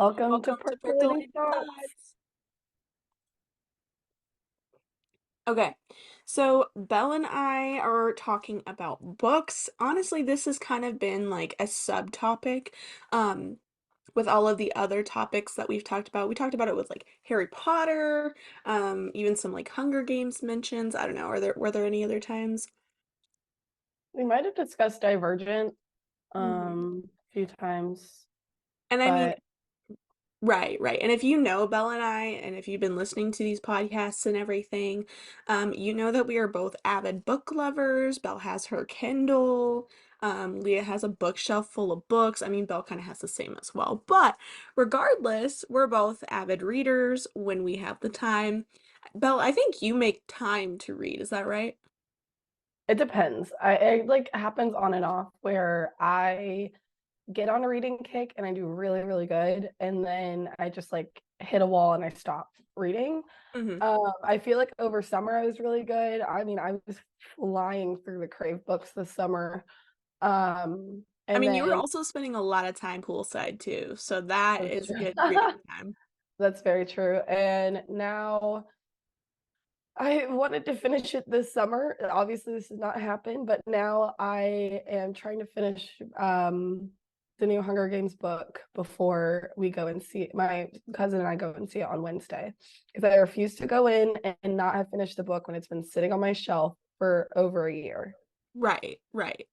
Welcome to Welcome to Percolating Percolating Thoughts. Thoughts. Okay, so Belle and I are talking about books. Honestly, this has kind of been like a subtopic, um, with all of the other topics that we've talked about. We talked about it with like Harry Potter, even some like Hunger Games mentions. I don't know. Were there any other times? We might have discussed Divergent Mhm. a few times, And I mean, but right, right. And if you know Belle and I, and if you've been listening to these podcasts and everything, you know that we are both avid book lovers. Belle has her Kindle. Leah has a bookshelf full of books. I mean, Belle kind of has the same as well. But regardless, we're both avid readers when we have the time. Belle, I think you make time to read. Is that right? it depends. It like happens on and off where I get on a reading kick and I do really, really good, and then I just like hit a wall and I stop reading. Hmm. I feel like over summer I was really good. I mean, I was flying through the Crave books this summer. I And mean, you were then also spending a lot of time poolside too, so that that's is true. good reading time. That's very true. And now I wanted to finish it this summer. Obviously, this has not happened, but now I am trying to finish the new Hunger Games book before we go and see it. My cousin and I go and see it on Wednesday. Because I refuse to go in and not have finished the book when it's been sitting on my shelf for over a year. Right, right.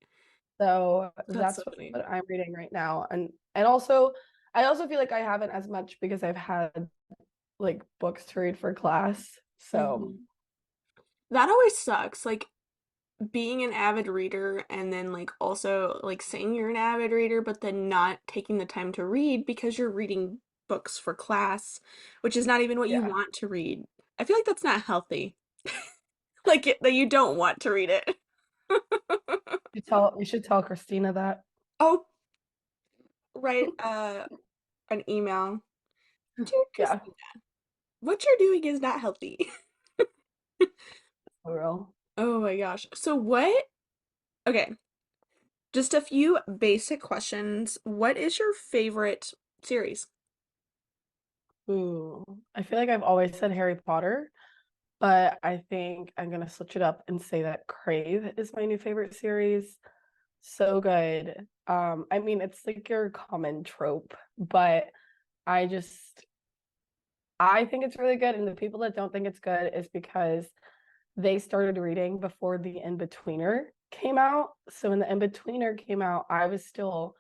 So That's that's so funny. what I'm reading right now. And also I also feel like I haven't as much because I've had like books to read for class. So Hmm. That always sucks. Like being an avid reader and then like also like saying you're an avid reader, but then not taking the time to read because you're reading books for class, which is not even what you yeah. want to read. I feel like that's not healthy. Like that you don't want to read it. You should tell Christina that. Oh, write an email. Dear Yeah, Christina, what you're doing is not healthy. for real. Oh my gosh. So what? Okay, just a few basic questions. What is your favorite series? Ooh, I feel like I've always said Harry Potter, but I think I'm gonna switch it up and say that Crave is my new favorite series. So good. I mean, it's like your common trope, but I just I think it's really good, and the people that don't think it's good is because they started reading before the In-Betweener came out. So when the In-Betweener came out, I was still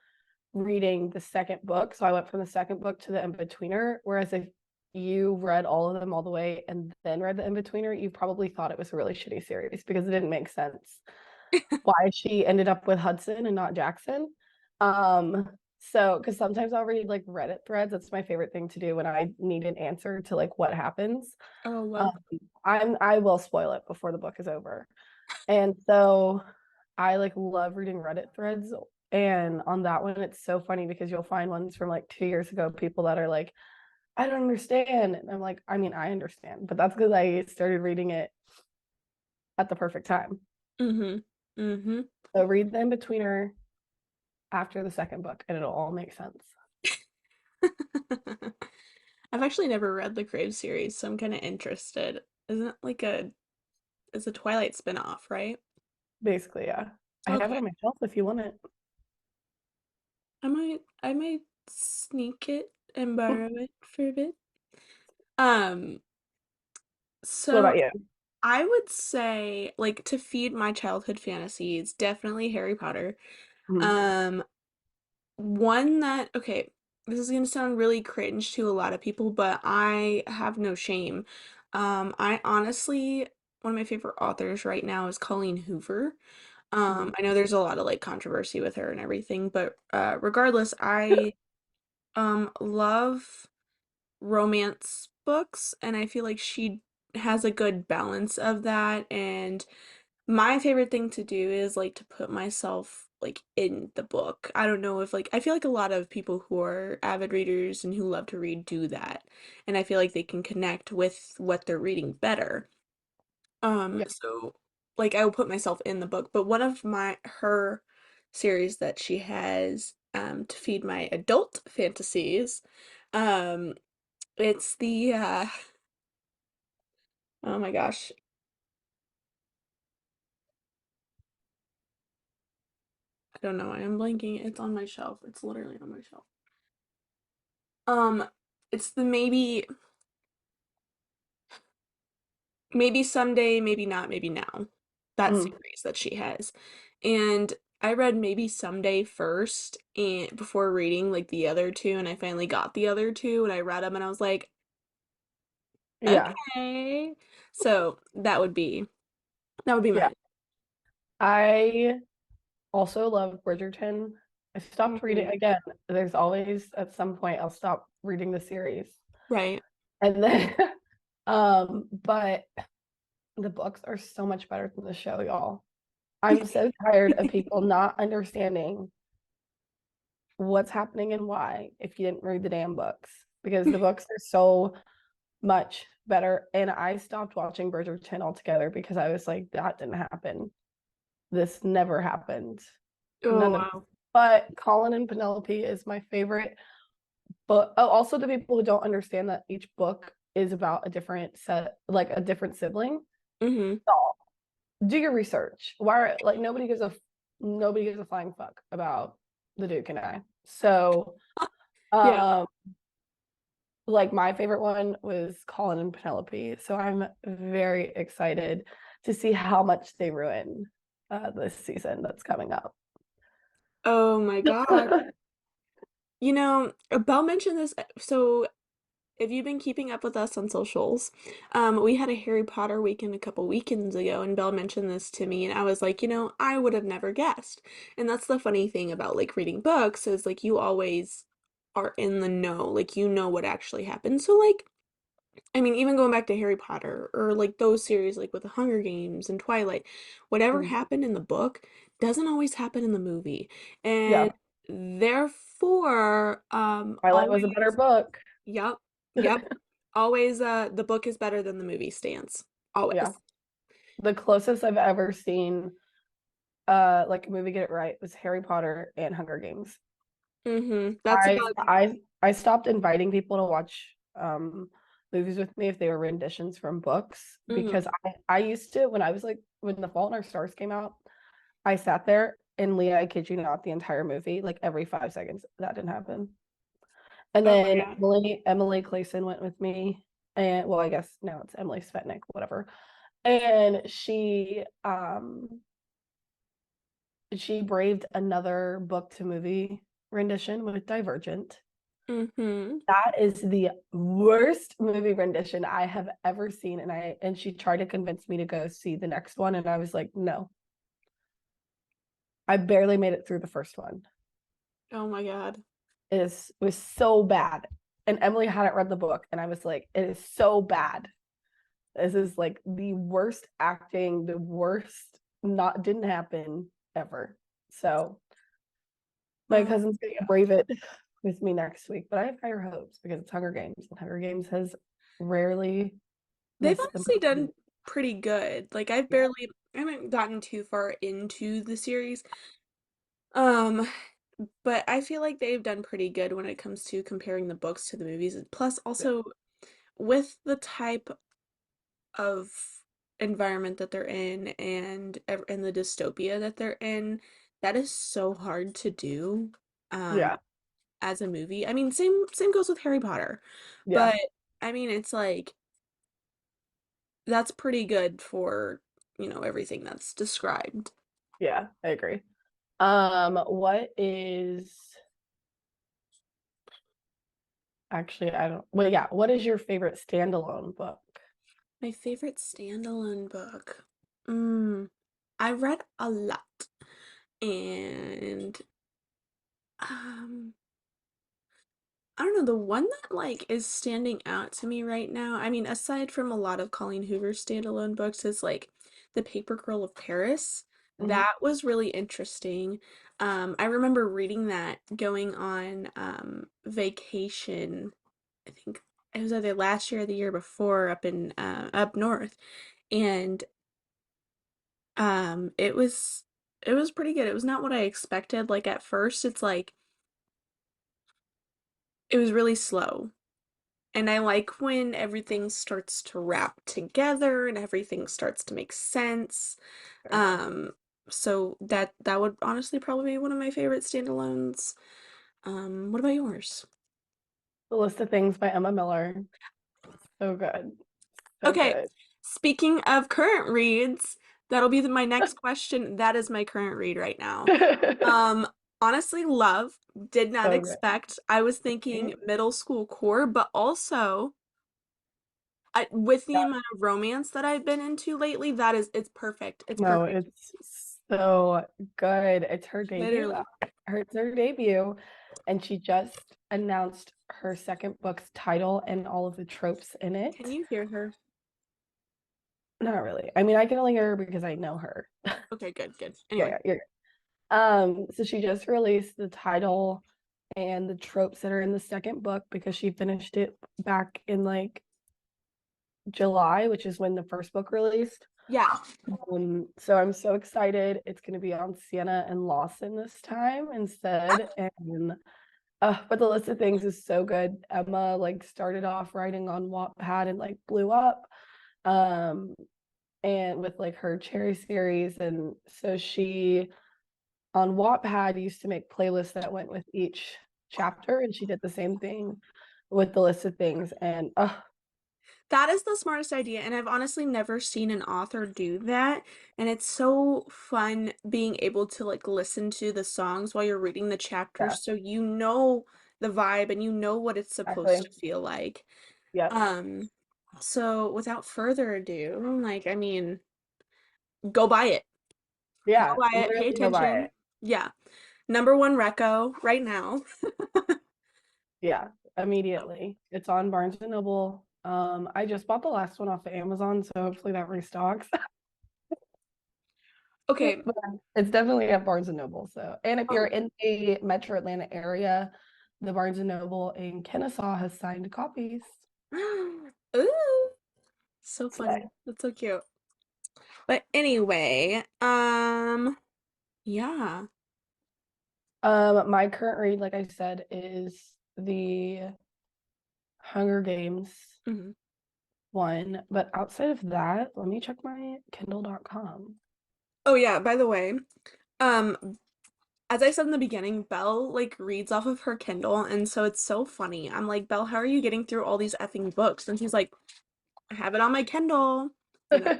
reading the second book. So I went from the second book to the In-Betweener. Whereas if you read all of them all the way and then read the In-Betweener, you probably thought it was a really shitty series because it didn't make sense why she ended up with Hudson and not Jackson. So because sometimes I'll read like Reddit threads. That's my favorite thing to do when I need an answer to like what happens. Oh, Um, love. I will spoil it before the book is over. And so I like love reading Reddit threads. And on that one, it's so funny because you'll find ones from like 2 years ago, people that are like, I don't understand. And I'm like, I mean, I understand, but that's because I started reading it at the perfect time. Mm-hmm. Mm-hmm. So read the In-Betweener after the second book and it'll all make sense. I've actually never read the Crave series, so I'm kind of interested. Isn't it like it's a Twilight spinoff, right? Basically, yeah. I have it Okay. on my shelf if you want it. I might sneak it and borrow it for a bit. Um, What so about you? I would say like to feed my childhood fantasies, definitely Harry Potter. Mhm. Um, One that, okay, this is gonna sound really cringe to a lot of people, but I have no shame. I honestly, one of my favorite authors right now is Colleen Hoover. Mhm. I know there's a lot of like controversy with her and everything, but regardless, I love romance books, and I feel like she has a good balance of that. And my favorite thing to do is like to put myself like in the book. I don't know if like I feel like a lot of people who are avid readers and who love to read do that. And I feel like they can connect with what they're reading better. Yeah. So like I will put myself in the book, but one of my her series that she has to feed my adult fantasies Um, it's the oh my gosh, I don't know. I am blanking. It's on my shelf. It's literally on my shelf. Um, it's the maybe someday, maybe not, maybe now. That Mm, series that she has. And I read maybe someday first and before reading like the other two, and I finally got the other two and I read them and I was like, yeah, okay. So that would be yeah. mine. I also love Bridgerton. I stopped reading Mhm. again. There's always at some point I'll stop reading the series. Right. And then but the books are so much better than the show, y'all. I'm so tired of people not understanding what's happening and why if you didn't read the damn books because the books are so much better. And I stopped watching Bridgerton altogether because I was like, that didn't happen. This never happened. Oh None of wow. but Colin and Penelope is my favorite. But oh, also the people who don't understand that each book is about a different set, like a different sibling. Mm-hmm. Do your research. Why like nobody gives a flying fuck about the Duke and I. So Yeah. um like my favorite one was Colin and Penelope. So I'm very excited to see how much they ruin this season that's coming up. Oh my God. Belle mentioned this. So if you've been keeping up with us on socials, we had a Harry Potter weekend a couple weekends ago, and Belle mentioned this to me, and I was like, I would have never guessed. And that's the funny thing about like reading books is like you always are in the know, like you know what actually happened. So like, I mean, even going back to Harry Potter or like those series like with the Hunger Games and Twilight, whatever happened in the book doesn't always happen in the movie. And Yeah, therefore, Twilight was a better always, book. yep, yep, always the book is better than the movie stands. Yeah, Always. the closest I've ever seen like a movie get it right was Harry Potter and Hunger Games. Mm-hmm. That's I about I I stopped inviting people to watch movies with me if they were renditions from books mm-hmm. because I used to when I was like when The Fault in Our Stars came out, I sat there and Leah, I kid you not, the entire movie, like every 5 seconds. That didn't happen. And Oh my then God. Emily Clayson went with me. And well, I guess now it's Emily Svetnick, whatever. And she braved another book to movie rendition with Divergent. Mm-hmm. That is the worst movie rendition I have ever seen. And she tried to convince me to go see the next one. And I was like, no, I barely made it through the first one. Oh my God. It was so bad. And Emily hadn't read the book, and I was like, it is so bad. This is like the worst acting, the worst not didn't happen ever. So my Oh cousin's gonna God. brave it with me next week, but I have higher hopes because it's Hunger Games, and Hunger Games has rarely They've missed the honestly mark. done pretty good. Like Yeah, I haven't gotten too far into the series. Um, but I feel like they've done pretty good when it comes to comparing the books to the movies. Plus, yeah, also with the type of environment that they're in and the dystopia that they're in, that is so hard to do um yeah, as a movie. I mean, same goes with Harry Potter. yeah, But I mean, it's like that's pretty good for, everything that's described. yeah, I agree. What is actually I don't well yeah, what is your favorite standalone book? My favorite standalone book. Mm, I read a lot. And um I don't know, the one that like is standing out to me right now, I mean, aside from a lot of Colleen Hoover's standalone books, is like The Paper Girl of Paris. Mhm. That was really interesting. I remember reading that going on vacation. I think it was either last year or the year before up north. And it was pretty good. It was not what I expected. Like at first it's like it was really slow. And I like when everything starts to wrap together and everything starts to make sense. Sure. Um, so that would honestly probably be one of my favorite standalones. What about yours? The List of Things by Emma Miller. So good. So Okay, good. speaking of current reads, that'll be my next question. That is my current read right now. Um, Honestly, love. Did not So good. expect. I was thinking Right? middle school core, but also with the Yeah. amount of romance that I've been into lately, that is, it's perfect. It's No, perfect. it's so good. It's her debut. Literally. It's her debut, and she just announced her second book's title and all of the tropes in Can it. you hear her? Not really. I mean, I can only hear her because I know her. Okay, good, good. Yeah, Anyway. yeah, yeah. So she just released the title and the tropes that are in the second book because she finished it back in like July, which is when the first book released. Yeah. So I'm so excited. It's going to be on Sienna and Lawson this time instead. And but the List of Things is so good. Emma like started off writing on Wattpad and like blew up. Um, and with like her Cherry series, and so she on Wattpad used to make playlists that went with each chapter, and she did the same thing with the List of Things. And That is the smartest idea, and I've honestly never seen an author do that. And it's so fun being able to like listen to the songs while you're reading the yeah, chapters so you know the vibe and you know what it's supposed exactly. to feel like. Yep. Um, so without further ado, like I mean, go buy it. Go Yeah, buy it, pay literally go buy it. attention. Yeah. Number one reco right now. Yeah, immediately. It's on Barnes and Noble. I just bought the last one off of Amazon, so hopefully that restocks. Okay. But it's definitely at Barnes and Noble. So, and if you're Oh. in the Metro Atlanta area, the Barnes and Noble in Kennesaw has signed copies Ooh, so today. funny. That's so cute. But anyway, yeah. My current read, like I said, is the Hunger Games Mhm. one. But outside of that, let me check my Kindle.com. Oh yeah, by the way, um, as I said in the beginning, Belle like reads off of her Kindle, and so it's so funny. I'm like, Belle, how are you getting through all these effing books? And she's like, I have it on my Kindle. You know,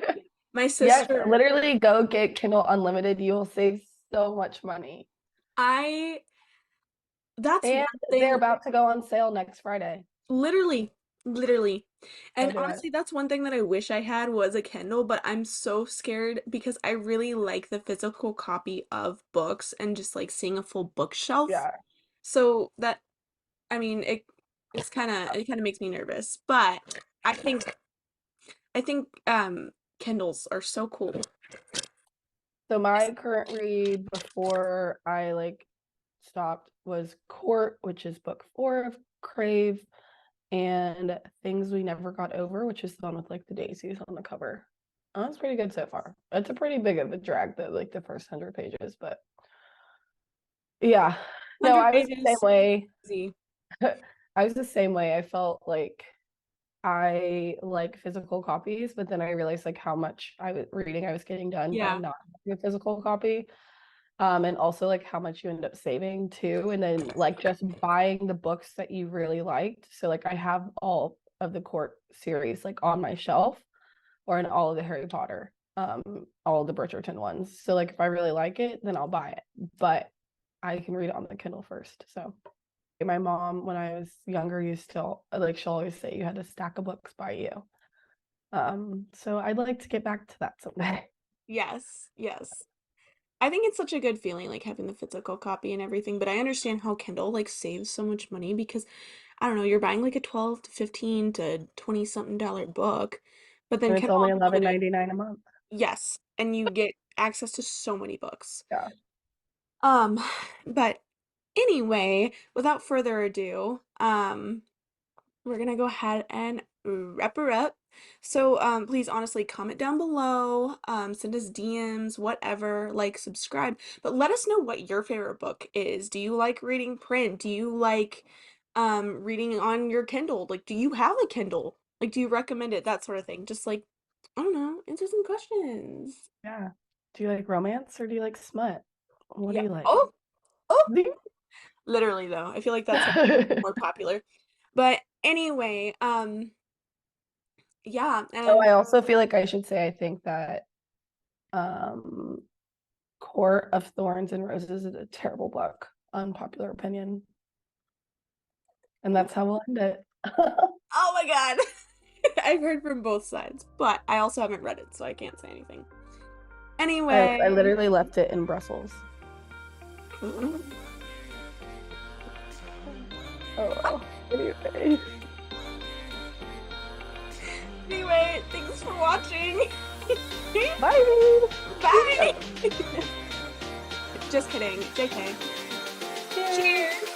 my Yes, sister, literally go get Kindle Unlimited. You will save so much money. I that's And one they're thing. about to go on sale next Friday. Literally, literally. Go And do it. honestly, that's one thing that I wish I had was a Kindle, but I'm so scared because I really like the physical copy of books and just like seeing a full bookshelf. Yeah. So that, I mean, it kind of makes me nervous, but I think Kindles are so cool. So my current read before I like stopped was Court, which is book 4 of Crave, and Things We Never Got Over, which is the one with like the daisies on the cover. That's pretty good so far. It's a pretty big of a drag, though, like the first 100 pages, but yeah. No, 100 I was the same pages, way. easy. I was the same way. I felt like I like physical copies, but then I realized like how much I was reading I was getting done by Yeah. not having a physical copy. And also like how much you end up saving too. And then like just buying the books that you really liked. So like I have all of the court series like on my shelf or in all of the Harry Potter, all of the Bridgerton ones. So like if I really like it, then I'll buy it. But I can read it on the Kindle first. So my mom, when I was younger, used to like she'll always say you had a stack of books by you. So I'd like to get back to that someday. Yes, yes. I think it's such a good feeling, like having the physical copy and everything, but I understand how Kindle like saves so much money because I don't know, you're buying like a 12 to 15 to 20 something dollar book, but then And it's Kindle only eleven Unlimited, ninety nine a month. yes, and you get access to so many books. Yeah. Um, but anyway, without further ado, we're gonna go ahead and wrap her up. So, please honestly comment down below, send us DMs, whatever, like, subscribe, but let us know what your favorite book is. Do you like reading print? Do you like reading on your Kindle. Like, do you have a Kindle? Like, do you recommend it? That sort of thing. Just like, I don't know, answer some questions. Yeah. Do you like romance or do you like smut? What do Yeah. you like? Oh, oh, literally though. I feel like that's more popular. But anyway, yeah, Oh, and I also feel like I should say I think that um Court of Thorns and Roses is a terrible book. Unpopular opinion. And that's how we'll end it. oh my God. I've heard from both sides, but I also haven't read it, so I can't say anything. I Anyway, literally left it in Brussels. Oh well. Anyway. anyway, thanks for watching. Bye. Bye. Just kidding. JK. Cheers. Cheers.